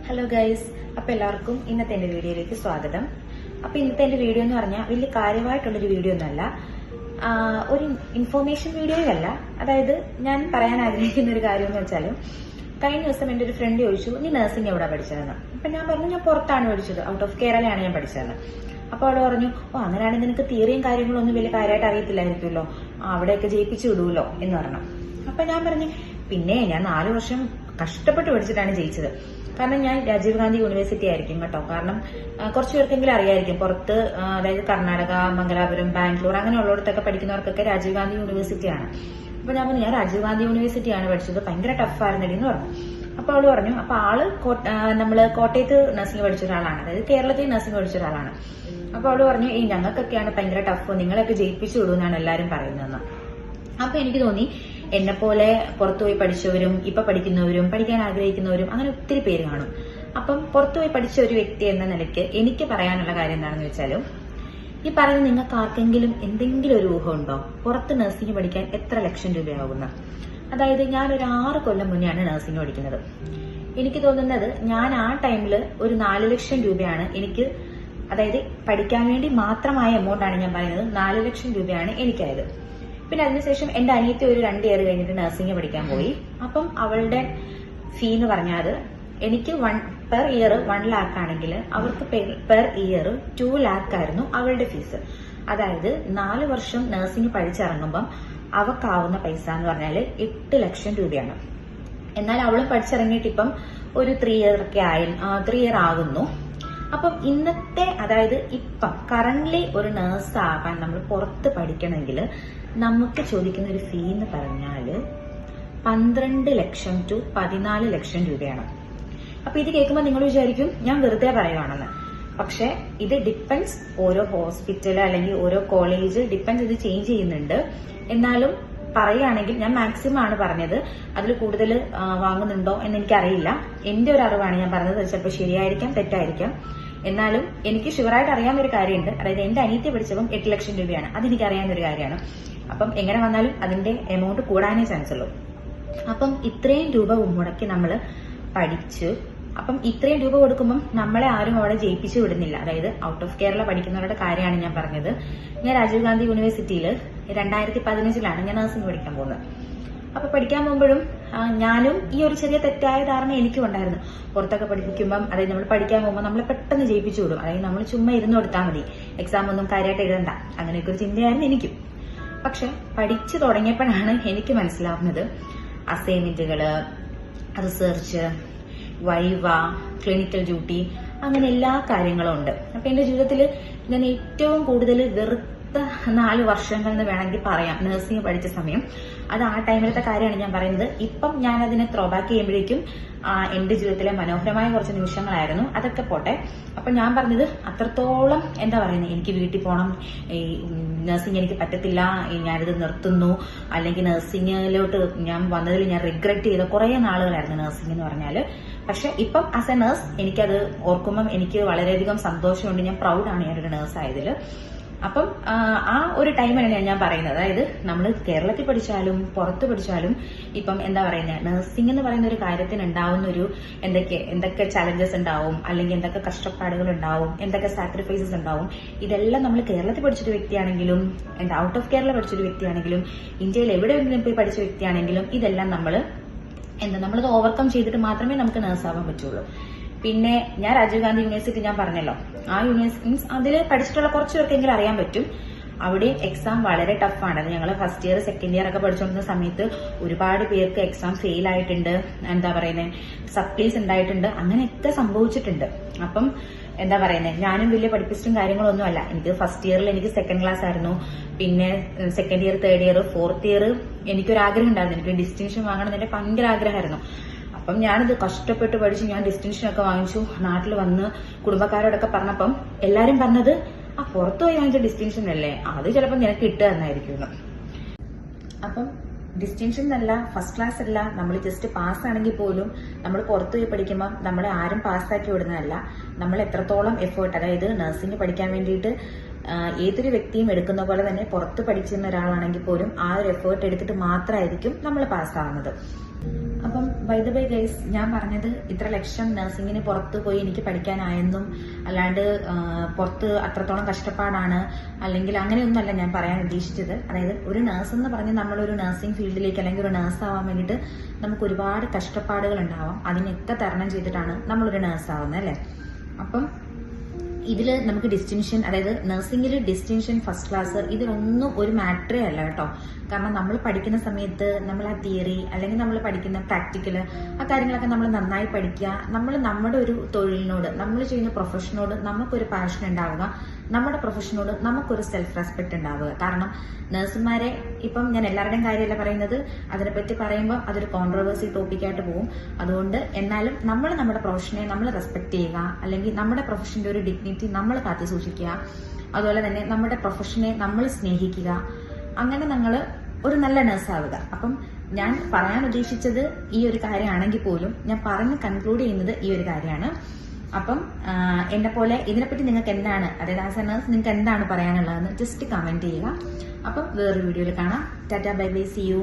Hello guys, അപ്പോൾ എല്ലാവർക്കും ഇന്നത്തെ എൻ്റെ വീഡിയോയിലേക്ക് സ്വാഗതം. അപ്പോൾ ഇന്നത്തെ എൻ്റെ വീഡിയോ എന്ന് പറഞ്ഞാൽ വലിയ കാര്യമായിട്ടുള്ളൊരു വീഡിയോ ഒന്നുമല്ല, ഒരു ഇൻഫോർമേഷൻ വീഡിയോയും അല്ല. അതായത് ഞാൻ പറയാൻ ആഗ്രഹിക്കുന്ന ഒരു കാര്യം എന്ന് വെച്ചാൽ, കഴിഞ്ഞ ദിവസം എൻ്റെ ഒരു ഫ്രണ്ട് ചോദിച്ചു, നീ നഴ്സിംഗ് എവിടെ പഠിച്ചതെന്ന്. അപ്പം ഞാൻ പറഞ്ഞു, ഞാൻ പുറത്താണ് പഠിച്ചത്, ഔട്ട് ഓഫ് കേരളയാണ് ഞാൻ പഠിച്ചതെന്ന്. അപ്പോൾ അവൾ പറഞ്ഞു, അങ്ങനെയാണെങ്കിൽ നിനക്ക് തിയറിയും കാര്യങ്ങളൊന്നും വലിയ കാര്യമായിട്ട് അറിയത്തില്ലായിരിക്കുമല്ലോ, അവിടെയൊക്കെ ജയിപ്പിച്ചു വിടുമല്ലോ എന്ന് പറഞ്ഞു. അപ്പം ഞാൻ പറഞ്ഞു, പിന്നെ ഞാൻ 4 വർഷം കഷ്ടപ്പെട്ട് പഠിച്ചിട്ടാണ് ജയിച്ചത്. കാരണം ഞാൻ രാജീവ് ഗാന്ധി യൂണിവേഴ്സിറ്റി ആയിരിക്കും കേട്ടോ. കാരണം കുറച്ചു പേർക്കെങ്കിലും അറിയായിരിക്കും, പുറത്ത് അതായത് കർണാടക, മംഗലാപുരം, ബാംഗ്ലൂർ അങ്ങനെയുള്ളിടത്തൊക്കെ പഠിക്കുന്നവർക്കൊക്കെ രാജീവ് ഗാന്ധി യൂണിവേഴ്സിറ്റിയാണ്. അപ്പൊ ഞാൻ പറഞ്ഞു, ഞാൻ രാജീവ് ഗാന്ധി യൂണിവേഴ്സിറ്റിയാണ് പഠിച്ചത്, ഭയങ്കര ടഫായിരുന്നടി എന്ന് പറഞ്ഞു. അപ്പൊ അവള് പറഞ്ഞു, അപ്പൊ ആള് നമ്മള് കോട്ടയത്ത് നഴ്സിംഗ് പഠിച്ച ഒരാളാണ്, അതായത് കേരളത്തിൽ നഴ്സിംഗ് പഠിച്ച ഒരാളാണ്. അപ്പൊ അവള് പറഞ്ഞു, ഞങ്ങൾക്കൊക്കെയാണ് ഭയങ്കര ടഫ്, നിങ്ങളെയൊക്കെ ജയിപ്പിച്ചു വിടുമെന്നാണ് എല്ലാരും പറയുന്നതെന്ന്. അപ്പൊ എനിക്ക് തോന്നി, എന്നെ പോലെ പുറത്തുപോയി പഠിച്ചവരും ഇപ്പൊ പഠിക്കുന്നവരും പഠിക്കാൻ ആഗ്രഹിക്കുന്നവരും അങ്ങനെ ഒത്തിരി പേര് കാണും. അപ്പം പുറത്തുപോയി പഠിച്ച ഒരു വ്യക്തി എന്ന നിലയ്ക്ക് എനിക്ക് പറയാനുള്ള കാര്യം എന്താണെന്ന് വെച്ചാലും, ഈ പറയുന്ന നിങ്ങൾക്ക് ആർക്കെങ്കിലും എന്തെങ്കിലും ഒരു ഊഹമുണ്ടോ പുറത്ത് നഴ്സിംഗ് പഠിക്കാൻ എത്ര ലക്ഷം രൂപയാകുന്ന? അതായത് ഞാനൊരു 6 കൊല്ലം മുന്നെയാണ് നഴ്സിംഗ് പഠിക്കുന്നത്. എനിക്ക് തോന്നുന്നത് ഞാൻ ആ ടൈമിൽ ഒരു 4 ലക്ഷം രൂപയാണ് എനിക്ക്, അതായത് പഠിക്കാൻ വേണ്ടി മാത്രമായ എമൗണ്ട് ആണ് ഞാൻ പറയുന്നത്, 4 ലക്ഷം രൂപയാണ് എനിക്കായത്. പിന്നെ അതിനുശേഷം എന്റെ അനിയത്തി ഒരു 2 ഇയർ കഴിഞ്ഞിട്ട് നഴ്സിംഗ് പഠിക്കാൻ പോയി. അപ്പം അവളുടെ ഫീ എന്ന് പറഞ്ഞാൽ, എനിക്ക് പെർ ഇയർ 1 lakh ആണെങ്കിൽ അവർക്ക് പെർ ഇയർ 2 lakh ആയിരുന്നു അവളുടെ ഫീസ്. അതായത് 4 വർഷം നഴ്സിംഗ് പഠിച്ചിറങ്ങുമ്പം അവക്കാവുന്ന പൈസ എന്ന് പറഞ്ഞാൽ 8 ലക്ഷം രൂപയാണ്. എന്നാൽ അവൾ പഠിച്ചിറങ്ങിയിട്ട് ഇപ്പം ഒരു 3 ഇയർ ആകുന്നു. അപ്പം ഇന്നത്തെ, അതായത് ഇപ്പം കറന്റ്ലി ഒരു നേഴ്സ് ആകാൻ നമ്മൾ പുറത്ത് പഠിക്കണമെങ്കിൽ നമുക്ക് ചോദിക്കുന്ന ഒരു ഫീ എന്ന് പറഞ്ഞാല് 12 ലക്ഷം ടു 14 ലക്ഷം രൂപയാണ്. അപ്പൊ ഇത് കേൾക്കുമ്പോൾ നിങ്ങൾ വിചാരിക്കും ഞാൻ വെറുതെ പറയുവാണെന്ന്. പക്ഷെ ഇത് ഡിപ്പെൻസ്, ഓരോ ഹോസ്പിറ്റൽ അല്ലെങ്കിൽ ഓരോ കോളേജ് ഡിപ്പെൻസ്, ഇത് ചേഞ്ച് ചെയ്യുന്നുണ്ട്. എന്നാലും പറയുകയാണെങ്കിൽ ഞാൻ മാക്സിമം ആണ് പറഞ്ഞത്, അതിൽ കൂടുതൽ വാങ്ങുന്നുണ്ടോ എന്ന് എനിക്കറിയില്ല. എന്റെ ഒരു അറിവാണ് ഞാൻ പറഞ്ഞത്, ചിലപ്പോൾ ശരിയായിരിക്കാം തെറ്റായിരിക്കാം. എന്നാലും എനിക്ക് ഷുവറായിട്ട് അറിയാവുന്ന ഒരു കാര്യമുണ്ട്, അതായത് എന്റെ അനിയത്തി പഠിച്ചപ്പം 8 ലക്ഷം രൂപയാണ്, അതെനിക്ക് അറിയാവുന്ന ഒരു കാര്യമാണ്. അപ്പം എങ്ങനെ വന്നാലും അതിന്റെ എമൗണ്ട് കൂടാനേ ചാൻസ് ഉള്ളൂ. അപ്പം ഇത്രയും രൂപ മുടക്കി നമ്മൾ പഠിച്ചു, അപ്പം ഇത്രയും രൂപ കൊടുക്കുമ്പം നമ്മളെ ആരും അവിടെ ജയിപ്പിച്ചു വിടുന്നില്ല. അതായത് ഔട്ട് ഓഫ് കേരള പഠിക്കുന്നവരുടെ കാര്യമാണ് ഞാൻ പറഞ്ഞത്. ഞാൻ രാജീവ് ഗാന്ധി യൂണിവേഴ്സിറ്റിയിൽ 2015 ഞാൻ നഴ്സിംഗ് പഠിക്കാൻ പോകുന്നത്. അപ്പൊ പഠിക്കാൻ പോകുമ്പോഴും ഞാനും ഈ ഒരു ചെറിയ തെറ്റായ ധാരണ എനിക്കും ഉണ്ടായിരുന്നു. പുറത്തൊക്കെ പഠിപ്പിക്കുമ്പം, അതായത് നമ്മൾ പഠിക്കാൻ പോകുമ്പോൾ നമ്മളെ പെട്ടെന്ന് ജയിപ്പിച്ചു വിടും, അതായത് നമ്മൾ ചുമ്മാ ഇരുന്ന് കൊടുത്താൽ മതി, എക്സാം ഒന്നും കാര്യമായിട്ട് എഴുതണ്ട, അങ്ങനെയൊക്കെ ഒരു ചിന്തയായിരുന്നു എനിക്കും. പക്ഷെ പഠിച്ചു തുടങ്ങിയപ്പോഴാണ് എനിക്ക് മനസ്സിലാവുന്നത്, അസൈൻമെന്റുകള്, റിസർച്ച്, വൈവ, ക്ലിനിക്കൽ ഡ്യൂട്ടി, അങ്ങനെ എല്ലാ കാര്യങ്ങളും ഉണ്ട്. അപ്പൊ എന്റെ ജീവിതത്തിൽ ഞാൻ ഏറ്റവും കൂടുതൽ വെറുത്ത 4 വർഷങ്ങൾ എന്ന് വേണമെങ്കിൽ പറയാം നഴ്സിംഗ് പഠിച്ച സമയം. അത് ആ ടൈമിലത്തെ കാര്യമാണ് ഞാൻ പറയുന്നത്. ഇപ്പം ഞാൻ അതിനെ ത്രോബാക്ക് ചെയ്യുമ്പോഴേക്കും എന്റെ ജീവിതത്തിലെ മനോഹരമായ കുറച്ച് നിമിഷങ്ങളായിരുന്നു. അതൊക്കെ പോട്ടെ. അപ്പൊ ഞാൻ പറഞ്ഞത്, അത്രത്തോളം എന്താ പറയുന്നത്, എനിക്ക് വീട്ടിൽ പോകണം, ഈ നഴ്സിംഗ് എനിക്ക് പറ്റത്തില്ല, ഞാനിത് നിർത്തുന്നു, അല്ലെങ്കിൽ നഴ്സിംഗിലോട്ട് ഞാൻ വന്നതിൽ ഞാൻ റിഗ്രറ്റ് ചെയ്ത കുറെ നാളുകളായിരുന്നു നഴ്സിംഗ് എന്ന് പറഞ്ഞാല്. പക്ഷെ ഇപ്പം ആസ് എ നേഴ്സ് എനിക്കത് ഓർക്കുമ്പം എനിക്ക് വളരെയധികം സന്തോഷമുണ്ട്, ഞാൻ പ്രൗഡാണ് ഞാനൊരു നേഴ്സ് ആയതിൽ. അപ്പം ആ ഒരു ടൈമാണ് ഞാൻ പറയുന്നത്. അതായത് നമ്മൾ കേരളത്തിൽ പഠിച്ചാലും പുറത്ത് പഠിച്ചാലും ഇപ്പം എന്താ പറയുന്നത്, നഴ്സിംഗ് എന്ന് പറയുന്ന ഒരു കാര്യത്തിന് ഉണ്ടാവുന്ന ഒരു എന്തൊക്കെ ചലഞ്ചസ് ഉണ്ടാവും, അല്ലെങ്കിൽ എന്തൊക്കെ കഷ്ടപ്പാടുകൾ ഉണ്ടാവും, എന്തൊക്കെ സാക്രിഫൈസസ് ഉണ്ടാവും, ഇതെല്ലാം നമ്മൾ കേരളത്തിൽ പഠിച്ചൊരു വ്യക്തിയാണെങ്കിലും ഔട്ട് ഓഫ് കേരള പഠിച്ചൊരു വ്യക്തിയാണെങ്കിലും ഇന്ത്യയിൽ എവിടെയെങ്കിലും പോയി പഠിച്ച വ്യക്തിയാണെങ്കിലും ഇതെല്ലാം നമ്മളത് ഓവർകം ചെയ്തിട്ട് മാത്രമേ നമുക്ക് നേഴ്സ് ആവാൻ പറ്റുള്ളൂ. പിന്നെ ഞാൻ രാജീവ് ഗാന്ധി യൂണിവേഴ്സിറ്റി ഞാൻ പറഞ്ഞല്ലോ, ആ യൂണിവേഴ്സിറ്റി മീൻസ് അതിൽ പഠിച്ചിട്ടുള്ള കുറച്ച് പേർക്കെങ്കിലും അറിയാൻ പറ്റും. അവിടെയും എക്സാം വളരെ ടഫാണ്. അത് ഞങ്ങൾ ഫസ്റ്റ് ഇയർ സെക്കൻഡ് ഇയർ ഒക്കെ പഠിച്ചുകൊണ്ടിരുന്ന സമയത്ത് ഒരുപാട് പേർക്ക് എക്സാം ഫെയിൽ ആയിട്ടുണ്ട്, എന്താ പറയുന്നത്, സപ്ലീസ് ഉണ്ടായിട്ടുണ്ട്, അങ്ങനെയൊക്കെ സംഭവിച്ചിട്ടുണ്ട്. അപ്പം എന്താ പറയുന്നത്, ഞാനും വലിയ പഠിപ്പിസ്റ്റും കാര്യങ്ങളൊന്നും അല്ല. എനിക്ക് ഫസ്റ്റ് ഇയറിൽ എനിക്ക് 2nd ക്ലാസ് ആയിരുന്നു. പിന്നെ second year, third year, fourth year എനിക്കൊരു ആഗ്രഹം ഉണ്ടായിരുന്നു, എനിക്ക് ഡിസ്റ്റിങ്ഷൻ വാങ്ങണം എന്നതിന്റെ ഭയങ്കര ആഗ്രഹമായിരുന്നു. അപ്പം ഞാനിത് കഷ്ടപ്പെട്ട് പഠിച്ച് ഞാൻ ഡിസ്റ്റിങ്ഷനൊക്കെ വാങ്ങിച്ചു. നാട്ടിൽ വന്ന് കുടുംബക്കാരോടൊക്കെ പറഞ്ഞപ്പം എല്ലാരും പറഞ്ഞത്, പുറത്തു പോയി വാങ്ങിച്ച ഡിസ്റ്റിങ്ഷൻ അല്ലേ, അത് ചിലപ്പോൾ നിനക്ക് കിട്ടുക എന്നായിരിക്കും. അപ്പം ഡിസ്റ്റിങ്ഷൻ എന്നല്ല, ഫസ്റ്റ് ക്ലാസ് അല്ല, നമ്മൾ ജസ്റ്റ് പാസ്സാണെങ്കിൽ പോലും നമ്മൾ പുറത്തു പോയി പഠിക്കുമ്പോൾ നമ്മളെ ആരും പാസ്സാക്കി വിടുന്നതല്ല. നമ്മൾ എത്രത്തോളം എഫേർട്ട്, അതായത് നഴ്സിംഗ് പഠിക്കാൻ വേണ്ടിയിട്ട് ഏതൊരു വ്യക്തിയും എടുക്കുന്ന പോലെ തന്നെ പുറത്ത് പഠിച്ചിരുന്ന ഒരാളാണെങ്കിൽ പോലും ആ ഒരു എഫേർട്ട് എടുത്തിട്ട് മാത്രമായിരിക്കും നമ്മൾ പാസ്സാവുന്നത്. അപ്പം ബൈ ദ ബൈ ഗൈസ്, ഞാൻ പറഞ്ഞത് ഇത്ര ലക്ഷം നഴ്സിംഗിന് പുറത്ത് പോയി എനിക്ക് പഠിക്കാനായെന്നും അല്ലാണ്ട് പുറത്ത് അത്രത്തോളം കഷ്ടപ്പാടാണ് അല്ലെങ്കിൽ അങ്ങനെയൊന്നുമല്ല ഞാൻ പറയാൻ ഉദ്ദേശിച്ചത്. അതായത് ഒരു നഴ്സ് എന്ന് പറഞ്ഞ് നമ്മളൊരു നഴ്സിംഗ് ഫീൽഡിലേക്ക് അല്ലെങ്കിൽ ഒരു നഴ്സ് ആവാൻ വേണ്ടിയിട്ട് നമുക്ക് ഒരുപാട് കഷ്ടപ്പാടുകൾ ഉണ്ടാവാം. അതിനൊക്കെ തരണം ചെയ്തിട്ടാണ് നമ്മളൊരു നഴ്സ് ആവുന്നത് അല്ലേ. അപ്പം ഇതിൽ നമുക്ക് ഡിസ്റ്റിങ്ഷൻ, അതായത് നഴ്സിംഗിൽ ഡിസ്റ്റിങ്ഷൻ, ഫസ്റ്റ് ക്ലാസ്, ഇതിലൊന്നും ഒരു മാറ്ററേ അല്ല കേട്ടോ. കാരണം നമ്മൾ പഠിക്കുന്ന സമയത്ത് നമ്മൾ ആ തിയറി അല്ലെങ്കിൽ നമ്മൾ പഠിക്കുന്ന പ്രാക്ടിക്കല് ആ കാര്യങ്ങളൊക്കെ നമ്മൾ നന്നായി പഠിക്കുക. നമ്മൾ നമ്മുടെ ഒരു തൊഴിലിനോട്, നമ്മൾ ചെയ്യുന്ന പ്രൊഫഷനോട് നമുക്കൊരു പാഷൻ ഉണ്ടാവുക, നമ്മുടെ പ്രൊഫഷനോട് നമുക്കൊരു സെൽഫ് റെസ്പെക്ട് ഉണ്ടാവുക. കാരണം നഴ്സുമാരെ ഇപ്പം ഞാൻ എല്ലാവരുടെയും കാര്യമല്ല പറയുന്നത്, അതിനെപ്പറ്റി പറയുമ്പോൾ അതൊരു കോൺട്രവേഴ്സി ടോപ്പിക്കായിട്ട് പോകും. അതുകൊണ്ട് എന്നാലും നമ്മൾ നമ്മുടെ പ്രൊഫഷനെ നമ്മൾ റെസ്പെക്ട് ചെയ്യുക, അല്ലെങ്കിൽ നമ്മുടെ പ്രൊഫഷന്റെ ഒരു ഡിഗ്നിറ്റി നമ്മൾ കാത്തു സൂക്ഷിക്കുക. അതുപോലെ തന്നെ നമ്മുടെ പ്രൊഫഷനെ നമ്മൾ സ്നേഹിക്കുക. അങ്ങനെ നമ്മൾ ഒരു നല്ല നഴ്സ് ആവുക. അപ്പം ഞാൻ പറയാൻ ഉദ്ദേശിച്ചത് ഈ ഒരു കാര്യമാണെങ്കിൽ പോലും ഞാൻ പറഞ്ഞ് കൺക്ലൂഡ് ചെയ്യുന്നത് ഈ ഒരു കാര്യമാണ്. അപ്പം എന്നെ പോലെ ഇതിനെപ്പറ്റി നിങ്ങൾക്ക് എന്താണ്, അതായത് ആസ് എ നഴ്സ് നിങ്ങൾക്ക് എന്താണ് പറയാനുള്ളതെന്ന് ജസ്റ്റ് കമന്റ് ചെയ്യുക. അപ്പം വേറൊരു വീഡിയോയിൽ കാണാം. Tata, bye bye, see U.